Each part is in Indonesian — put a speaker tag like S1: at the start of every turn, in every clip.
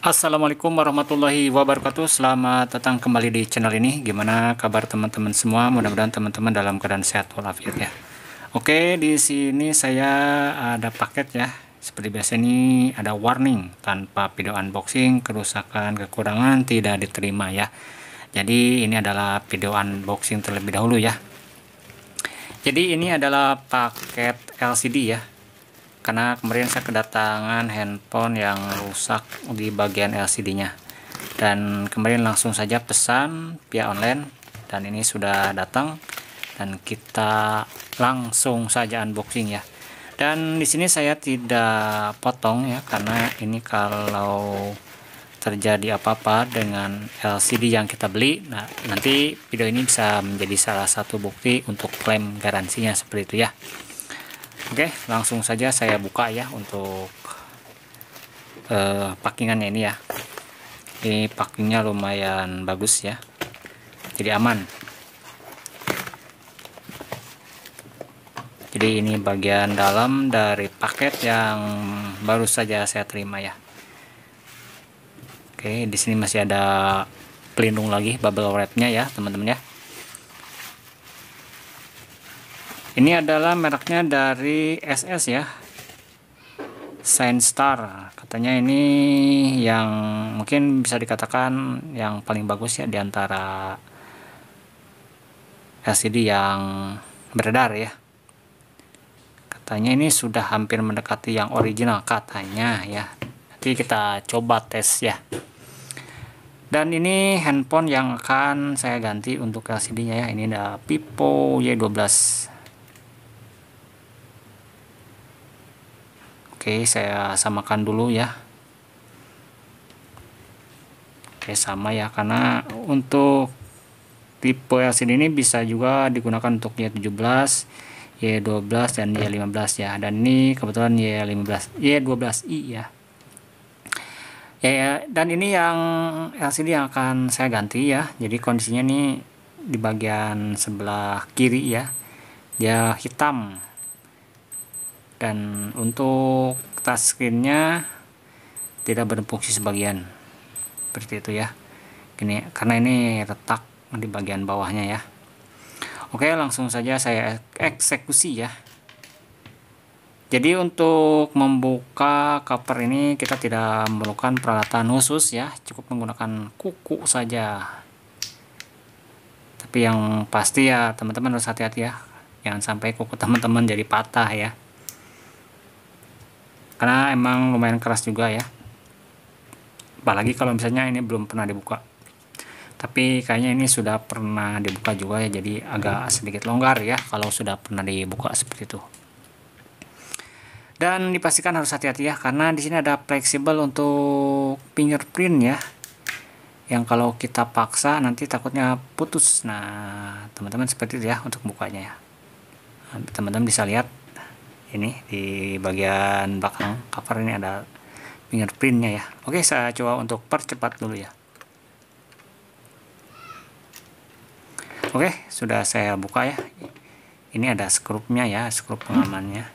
S1: Assalamualaikum warahmatullahi wabarakatuh. Selamat datang kembali di channel ini. Gimana kabar teman-teman semua? Mudah-mudahan teman-teman dalam keadaan sehat walafiat ya. Oke, di sini saya ada paket ya. Seperti biasa ini ada warning tanpa video unboxing, kerusakan, kekurangan tidak diterima ya. Jadi ini adalah video unboxing terlebih dahulu ya. Jadi ini adalah paket LCD ya. Karena kemarin saya kedatangan handphone yang rusak di bagian LCD-nya, dan kemarin langsung saja pesan via online, dan ini sudah datang dan kita langsung saja unboxing ya. Dan di sini saya tidak potong ya, karena ini kalau terjadi apa-apa dengan LCD yang kita beli, nah nanti video ini bisa menjadi salah satu bukti untuk klaim garansinya seperti itu ya. Oke, langsung saja saya buka ya untuk packingannya ini ya. Ini packingnya lumayan bagus ya, jadi aman. Jadi ini bagian dalam dari paket yang baru saja saya terima ya. Oke, di sini masih ada pelindung lagi, bubble wrapnya ya teman-teman ya. Ini adalah mereknya dari SS ya, SignStar. Katanya ini yang mungkin bisa dikatakan yang paling bagus ya di antara LCD yang beredar ya. Katanya ini sudah hampir mendekati yang original katanya ya. Nanti kita coba tes ya. Dan ini handphone yang akan saya ganti untuk LCD-nya ya. Ini ada Vivo Y12. Oke, saya samakan dulu ya. Oke, sama ya, karena untuk tipe LCD ini bisa juga digunakan untuk Y17, Y12 dan Y15 ya. Dan ini kebetulan Y12i ya. Ya, dan ini yang LCD yang akan saya ganti ya. Jadi kondisinya nih di bagian sebelah kiri ya, dia hitam. Dan untuk touchscreen-nya tidak berfungsi sebagian, seperti itu ya. Ini karena ini retak di bagian bawahnya ya. Oke, langsung saja saya eksekusi ya. Jadi untuk membuka cover ini kita tidak memerlukan peralatan khusus ya, cukup menggunakan kuku saja. Tapi yang pasti ya teman-teman harus hati-hati ya, jangan sampai kuku teman-teman jadi patah ya, karena emang lumayan keras juga ya. Apalagi kalau misalnya ini belum pernah dibuka. Tapi kayaknya ini sudah pernah dibuka juga ya, jadi agak sedikit longgar ya kalau sudah pernah dibuka seperti itu. Dan dipastikan harus hati-hati ya, karena di sini ada fleksibel untuk fingerprint ya, yang kalau kita paksa nanti takutnya putus. Nah teman-teman seperti itu ya untuk bukanya ya. Teman-teman bisa lihat ini di bagian belakang cover ini ada fingerprintnya ya. Oke, saya coba untuk percepat dulu ya. Oke, sudah saya buka ya. Ini ada skrupnya ya, skrup pengamannya.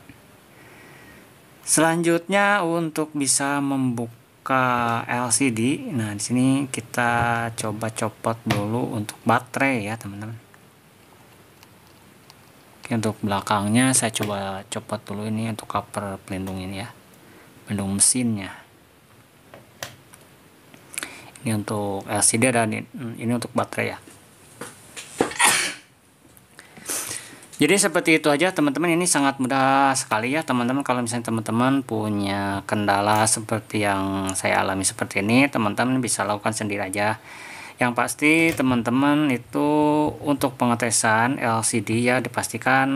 S1: Selanjutnya untuk bisa membuka LCD, nah di sini kita coba copot dulu untuk baterai ya teman-teman. Untuk belakangnya saya coba copot dulu ini untuk cover pelindung ini ya, pelindung mesinnya. Ini untuk LCD dan ini untuk baterai ya. Jadi seperti itu aja teman-teman, ini sangat mudah sekali ya teman-teman. Kalau misalnya teman-teman punya kendala seperti yang saya alami seperti ini, teman-teman bisa lakukan sendiri aja. Yang pasti teman-teman itu untuk pengetesan LCD ya dipastikan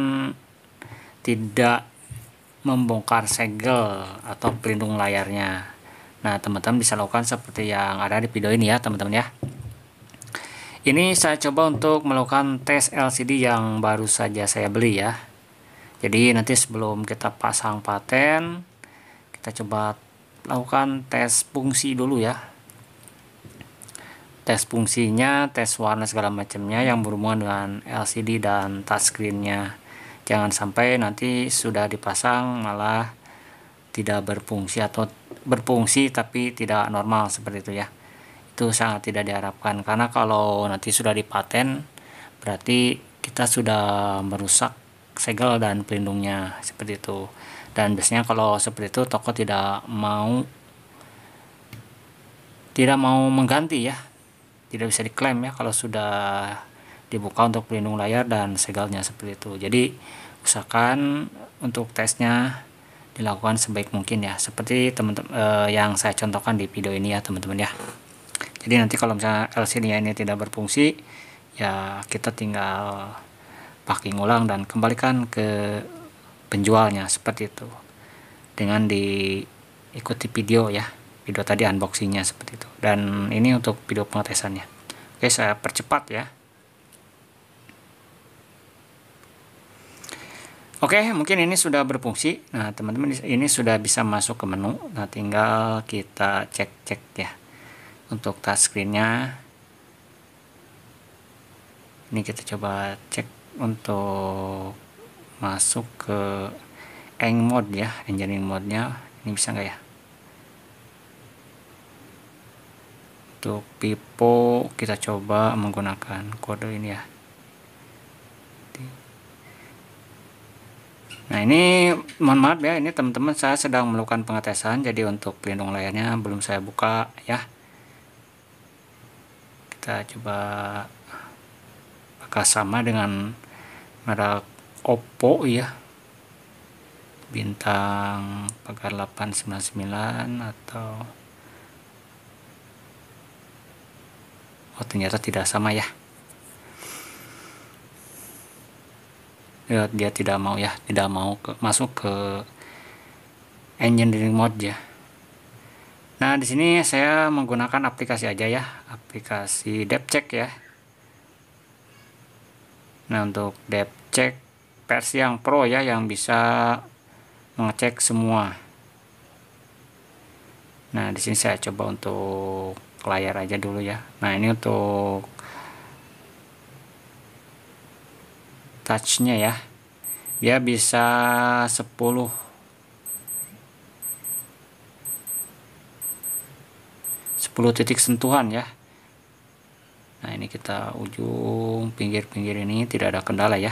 S1: tidak membongkar segel atau pelindung layarnya. Nah teman-teman bisa lakukan seperti yang ada di video ini ya teman-teman ya. Ini saya coba untuk melakukan tes LCD yang baru saja saya beli ya. Jadi nanti sebelum kita pasang paten, kita coba lakukan tes fungsi dulu ya. Tes fungsinya, tes warna segala macamnya yang berhubungan dengan LCD dan touchscreen-nya. Jangan sampai nanti sudah dipasang malah tidak berfungsi atau berfungsi tapi tidak normal seperti itu ya. Itu sangat tidak diharapkan, karena kalau nanti sudah dipaten berarti kita sudah merusak segel dan pelindungnya seperti itu. Dan biasanya kalau seperti itu toko tidak mau mengganti ya, tidak bisa diklaim ya kalau sudah dibuka untuk pelindung layar dan segelnya seperti itu. Jadi usahakan untuk tesnya dilakukan sebaik mungkin ya, seperti teman-teman yang saya contohkan di video ini ya teman-teman ya. Jadi nanti kalau misalnya LCD-nya ini tidak berfungsi ya, kita tinggal packing ulang dan kembalikan ke penjualnya seperti itu, dengan diikuti video ya, video tadi unboxingnya seperti itu. Dan ini untuk video pengetesannya. Oke, saya percepat ya. Oke, mungkin ini sudah berfungsi. Nah teman-teman, ini sudah bisa masuk ke menu. Nah tinggal kita cek ya untuk touchscreen-nya. Ini kita coba cek untuk masuk ke eng mode ya, engineering mode-nya. Ini bisa nggak ya? Untuk pipo kita coba menggunakan kode ini ya. Nah ini mohon maaf ya, ini teman-teman saya sedang melakukan pengetesan, jadi untuk pelindung layarnya belum saya buka ya. Kita coba apakah sama dengan merek Oppo ya, bintang pagar 899 atau ternyata tidak sama ya. Dia tidak mau ya, tidak mau masuk ke engineering mode ya. Nah di sini saya menggunakan aplikasi aja ya, aplikasi DevCheck ya. Nah untuk DevCheck versi yang pro ya, yang bisa mengecek semua. Nah di sini saya coba untuk layar aja dulu ya. Nah ini untuk touchnya ya, dia bisa 10 titik sentuhan ya. Nah ini kita ujung pinggir-pinggir ini tidak ada kendala ya.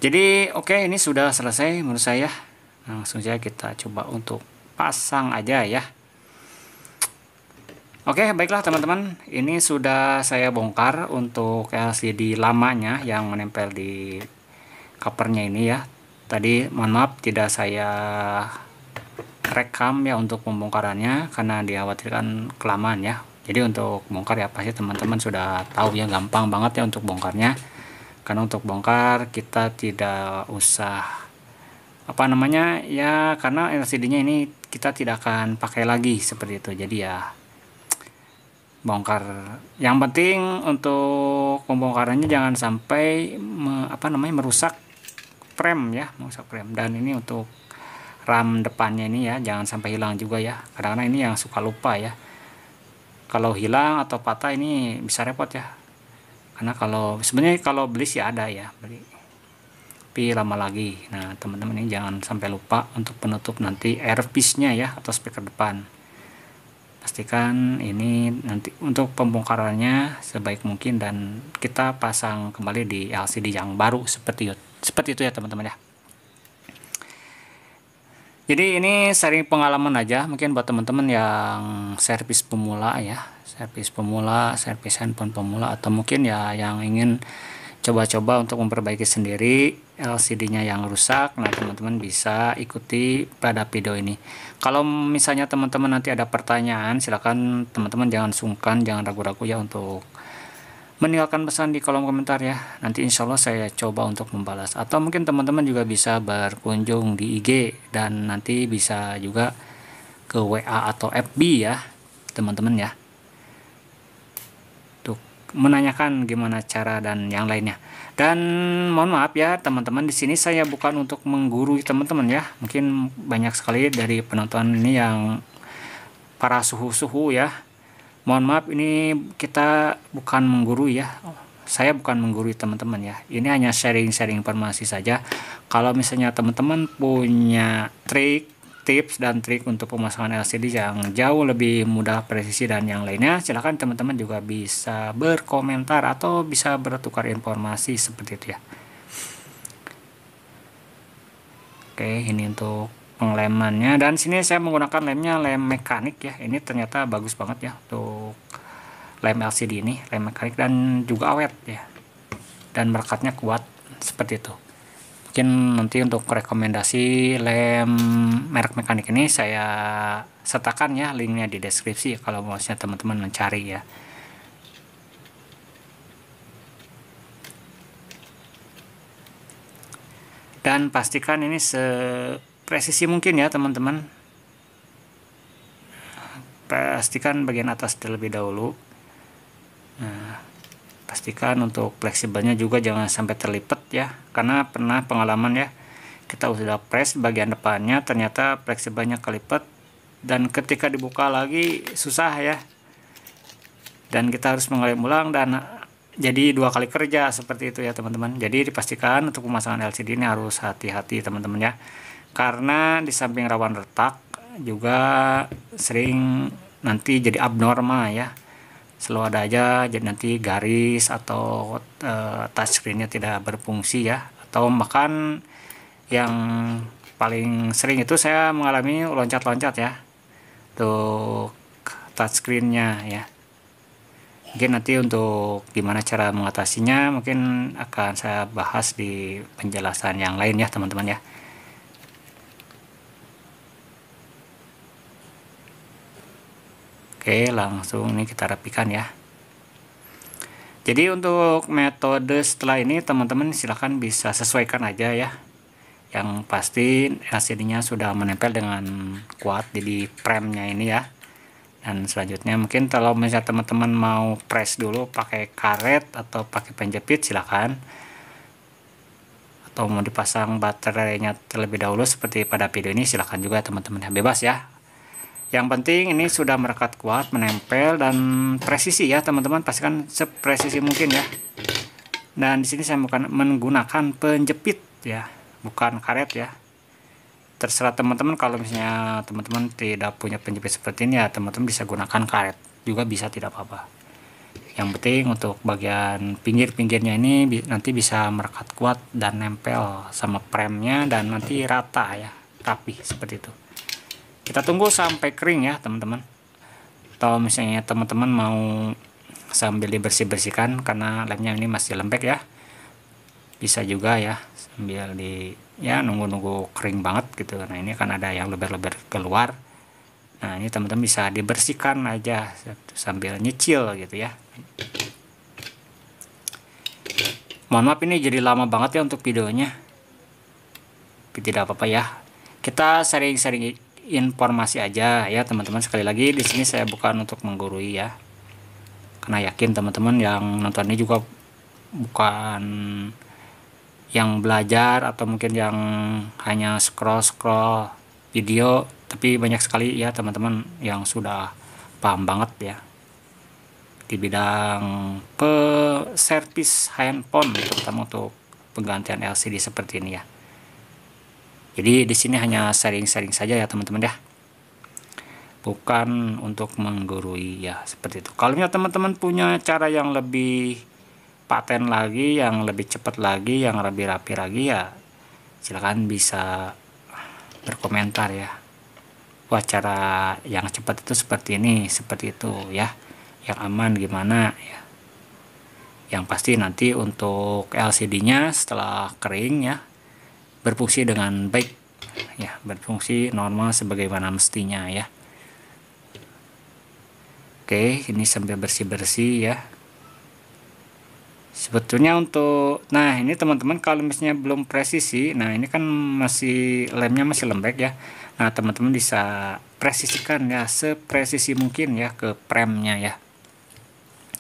S1: Jadi oke, ini sudah selesai menurut saya. Langsung saja kita coba untuk pasang aja ya. Oke, baiklah teman-teman, ini sudah saya bongkar untuk LCD lamanya yang menempel di covernya ini ya. Tadi mohon maaf tidak saya rekam ya untuk pembongkarannya karena dikhawatirkan kelamaan ya. Jadi untuk bongkar ya pasti teman-teman sudah tahu ya, gampang banget ya untuk bongkarnya. Karena untuk bongkar kita tidak usah apa namanya ya, karena LCD-nya ini kita tidak akan pakai lagi seperti itu. Jadi ya bongkar, yang penting untuk pembongkarannya jangan sampai merusak frame ya, merusak frame. Dan ini untuk RAM depannya ini ya, jangan sampai hilang juga ya. Kadang-kadang ini yang suka lupa ya, kalau hilang atau patah ini bisa repot ya. Karena sebenarnya kalau beli sih ada ya, beli tapi lama lagi. Nah teman-teman ini jangan sampai lupa untuk penutup nanti earpiece-nya ya, atau speaker depan. Pastikan ini nanti untuk pembongkarannya sebaik mungkin dan kita pasang kembali di LCD yang baru seperti itu ya teman-teman ya. Jadi ini sharing pengalaman aja, mungkin buat teman-teman yang servis pemula ya, servis handphone pemula, atau mungkin ya yang ingin coba-coba untuk memperbaiki sendiri LCD-nya yang rusak. Nah teman-teman bisa ikuti pada video ini. Kalau misalnya teman-teman nanti ada pertanyaan, silakan teman-teman jangan sungkan, jangan ragu-ragu ya untuk meninggalkan pesan di kolom komentar ya. Nanti insya Allah saya coba untuk membalas. Atau mungkin teman-teman juga bisa berkunjung di IG dan nanti bisa juga ke WA atau FB ya teman-teman ya, untuk menanyakan gimana cara dan yang lainnya. Dan mohon maaf ya teman-teman, di sini saya bukan untuk menggurui teman-teman ya. Mungkin banyak sekali dari penonton ini yang para suhu-suhu ya, Mohon maaf, ini kita bukan menggurui ya. Saya bukan menggurui teman-teman ya. Ini hanya sharing-sharing informasi saja. Kalau misalnya teman-teman punya tips dan trik untuk pemasangan LCD yang jauh lebih mudah, presisi dan yang lainnya, silahkan teman-teman juga bisa berkomentar atau bisa bertukar informasi seperti itu ya. Oke, ini untuk penglemannya, dan sini saya menggunakan lemnya lem mekanik ya. Ini ternyata bagus banget ya untuk lem LCD ini, lem mekanik dan juga awet ya, dan merekatnya kuat seperti itu. Mungkin nanti untuk rekomendasi lem merek mekanik ini saya sertakan ya linknya di deskripsi kalau mau teman-teman mencari ya. Dan pastikan ini sepresisi mungkin ya teman-teman. Pastikan bagian atas terlebih dahulu. Nah, pastikan untuk fleksibelnya juga jangan sampai terlipat ya, karena pernah pengalaman ya, kita sudah press bagian depannya ternyata fleksibelnya kelipat, dan ketika dibuka lagi susah ya, dan kita harus mengelem ulang dan jadi 2 kali kerja seperti itu ya teman-teman. Jadi dipastikan untuk pemasangan LCD ini harus hati-hati teman-teman ya, karena di samping rawan retak juga sering nanti jadi abnormal ya, selalu ada aja jadi nanti garis atau touchscreennya tidak berfungsi ya, atau bahkan yang paling sering itu saya mengalami loncat-loncat ya untuk touchscreennya ya. Mungkin nanti untuk gimana cara mengatasinya mungkin akan saya bahas di penjelasan yang lain ya teman-teman ya. Oke, langsung ini kita rapikan ya. Jadi untuk metode setelah ini teman-teman silahkan bisa sesuaikan aja ya. Yang pasti LCD-nya sudah menempel dengan kuat jadi premnya ini ya. Dan selanjutnya mungkin kalau misalnya teman-teman mau press dulu pakai karet atau pakai penjepit silahkan, atau mau dipasang baterainya terlebih dahulu seperti pada video ini silahkan juga teman-teman ya, bebas ya. Yang penting ini sudah merekat kuat, menempel dan presisi ya teman-teman, pastikan sepresisi mungkin ya. Dan di sini saya menggunakan penjepit ya, bukan karet ya. Terserah teman-teman, kalau misalnya teman-teman tidak punya penjepit seperti ini ya teman-teman bisa gunakan karet juga, bisa, tidak apa-apa. Yang penting untuk bagian pinggir-pinggirnya ini nanti bisa merekat kuat dan nempel sama premnya dan nanti rata ya, rapi seperti itu. Kita tunggu sampai kering ya teman-teman. Atau misalnya teman-teman mau sambil dibersih-bersihkan karena lemnya ini masih lembek ya, bisa juga ya sambil nunggu-nunggu kering banget gitu. Nah ini kan ada yang lebar-lebar keluar, nah ini teman-teman bisa dibersihkan aja sambil nyicil gitu ya. Mohon maaf ini jadi lama banget ya untuk videonya, tapi tidak apa-apa ya, kita sharing-sharing informasi aja ya teman-teman. Sekali lagi di sini saya bukan untuk menggurui ya, karena yakin teman-teman yang nonton ini juga bukan yang belajar atau mungkin yang hanya scroll video, tapi banyak sekali ya teman-teman yang sudah paham banget ya di bidang servis handphone, terutama untuk penggantian LCD seperti ini ya. Jadi di sini hanya sharing-sharing saja ya teman-teman ya, bukan untuk menggurui ya, seperti itu. Kalau teman-teman punya cara yang lebih paten lagi, yang lebih cepat lagi, yang lebih rapi lagi ya silahkan bisa berkomentar ya. Wah, cara yang cepat itu seperti ini, seperti itu ya, yang aman gimana ya. Yang pasti nanti untuk LCD-nya setelah kering ya berfungsi dengan baik ya, berfungsi normal sebagaimana mestinya ya. Oke, ini sambil bersih-bersih ya. Sebetulnya untuk, nah ini teman-teman kalau misalnya belum presisi, nah ini kan masih lemnya masih lembek ya. Nah teman-teman bisa presisikan ya sepresisi mungkin ya ke premnya ya,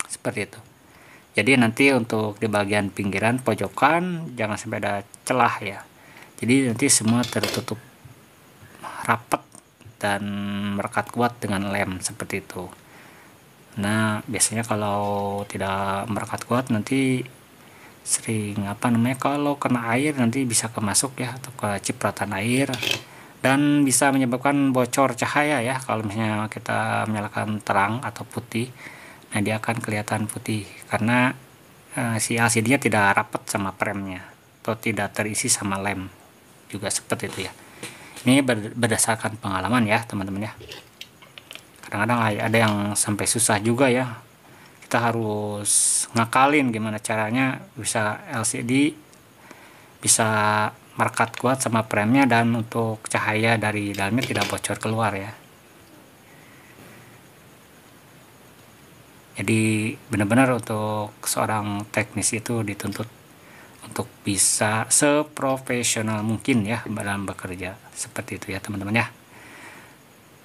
S1: seperti itu. Jadi nanti untuk di bagian pinggiran pojokan jangan sampai ada celah ya. Jadi nanti semua tertutup rapat dan merekat kuat dengan lem seperti itu. Nah, biasanya kalau tidak merekat kuat nanti sering kalau kena air nanti bisa kemasuk ya, atau ke cipratan air, dan bisa menyebabkan bocor cahaya ya. Kalau misalnya kita menyalakan terang atau putih, nah dia akan kelihatan putih karena si LCD-nya tidak rapat sama premnya atau tidak terisi sama lem, juga seperti itu ya. Ini berdasarkan pengalaman ya teman-teman ya. Kadang-kadang ada yang sampai susah juga ya, kita harus ngakalin gimana caranya bisa LCD bisa merekat kuat sama premnya dan untuk cahaya dari dalamnya tidak bocor keluar ya. Jadi benar-benar untuk seorang teknisi itu dituntut untuk bisa seprofesional mungkin ya dalam bekerja, seperti itu ya teman-teman ya.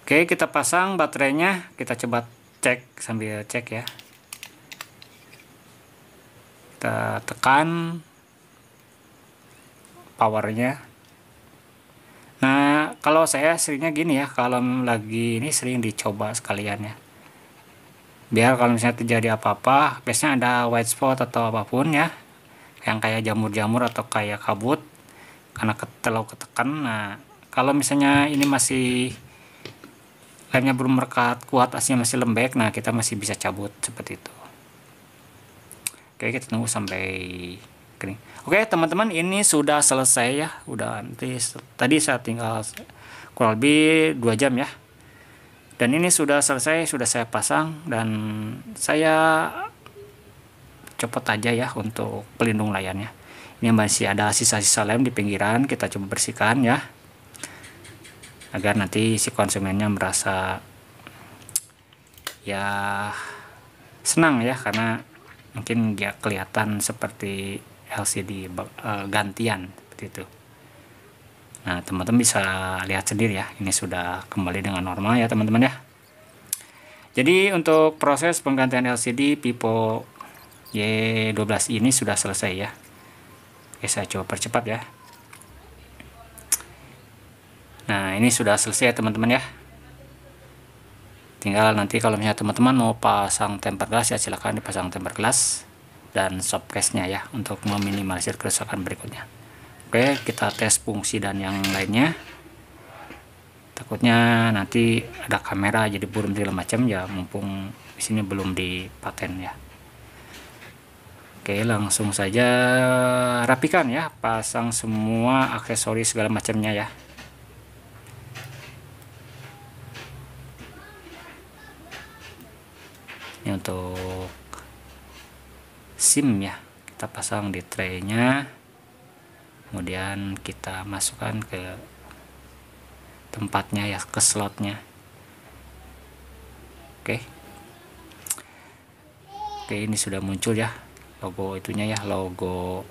S1: Oke, kita pasang baterainya, kita coba cek sambil cek ya. Kita tekan powernya. Nah, kalau saya seringnya gini ya, kalau lagi ini sering dicoba sekalian ya, biar kalau misalnya terjadi apa-apa, biasanya ada white spot atau apapun ya, yang kayak jamur-jamur atau kayak kabut karena terlalu ketekan. Nah, kalau misalnya ini masih lemnya belum merekat kuat, aslinya masih lembek, nah kita masih bisa cabut seperti itu. Oke, kita tunggu sampai kering. Oke teman-teman, ini sudah selesai ya, udah tadi saya tinggal kurang lebih 2 jam ya, dan ini sudah selesai, sudah saya pasang, dan saya copot aja ya untuk pelindung layarnya. Ini masih ada sisa-sisa lem di pinggiran, kita coba bersihkan ya, agar nanti si konsumennya merasa ya senang ya, karena mungkin dia kelihatan seperti LCD gantian seperti itu. Nah, teman-teman bisa lihat sendiri ya, ini sudah kembali dengan normal ya teman-teman ya. Jadi untuk proses penggantian LCD Pipo Y12 ini sudah selesai ya. Oke, saya coba percepat ya. Nah, ini sudah selesai ya teman-teman ya. Tinggal nanti kalau misalnya teman-teman mau pasang tempered glass ya, silahkan dipasang tempered glass dan soft case-nya ya, untuk meminimalisir kerusakan berikutnya. Oke, kita tes fungsi dan yang lainnya. Takutnya nanti ada kamera jadi burem segala macam ya, mumpung di sini belum dipaten ya. Oke, langsung saja rapikan ya, pasang semua aksesoris segala macamnya ya. Ini untuk SIM ya, kita pasang di tray-nya, kemudian kita masukkan ke tempatnya ya, ke slotnya. Oke, ini sudah muncul ya logo itunya ya, logo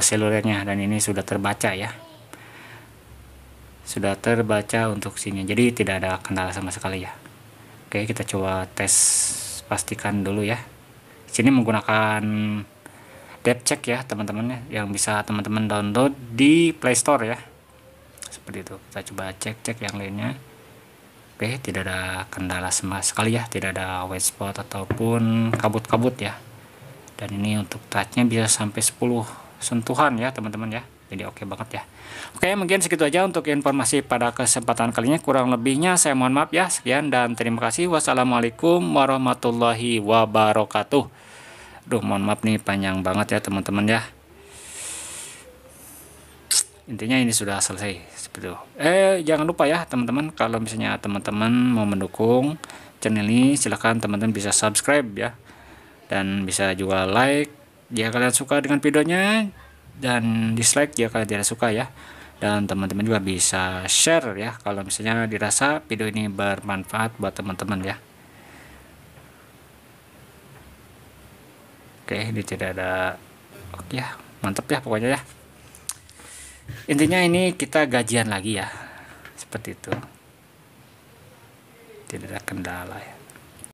S1: selulernya, dan ini sudah terbaca ya, sudah terbaca untuk sini, jadi tidak ada kendala sama sekali ya. Oke, kita coba tes, pastikan dulu ya. Sini menggunakan depth check ya teman-teman, yang bisa teman-teman download di Play Store ya, seperti itu. Kita coba cek yang lainnya. Oke, tidak ada kendala sama sekali ya, tidak ada white spot ataupun kabut-kabut ya. Dan ini untuk touchnya bisa sampai 10 sentuhan ya teman-teman ya, jadi oke banget ya. Oke, mungkin segitu aja untuk informasi pada kesempatan kali ini, kurang lebihnya saya mohon maaf ya. Sekian dan terima kasih. Wassalamualaikum warahmatullahi wabarakatuh. Duh, mohon maaf nih panjang banget ya teman-teman ya. Intinya ini sudah selesai seperti itu. Jangan lupa ya teman-teman, kalau misalnya teman-teman mau mendukung channel ini, silahkan teman-teman bisa subscribe ya, dan bisa juga like jika kalian suka dengan videonya, dan dislike jika kalian tidak suka ya. Dan teman-teman juga bisa share ya kalau misalnya dirasa video ini bermanfaat buat teman-teman ya. Oke, ini tidak ada, oke ya, mantap ya pokoknya ya. Intinya ini kita gajian lagi ya, seperti itu, tidak ada kendala ya.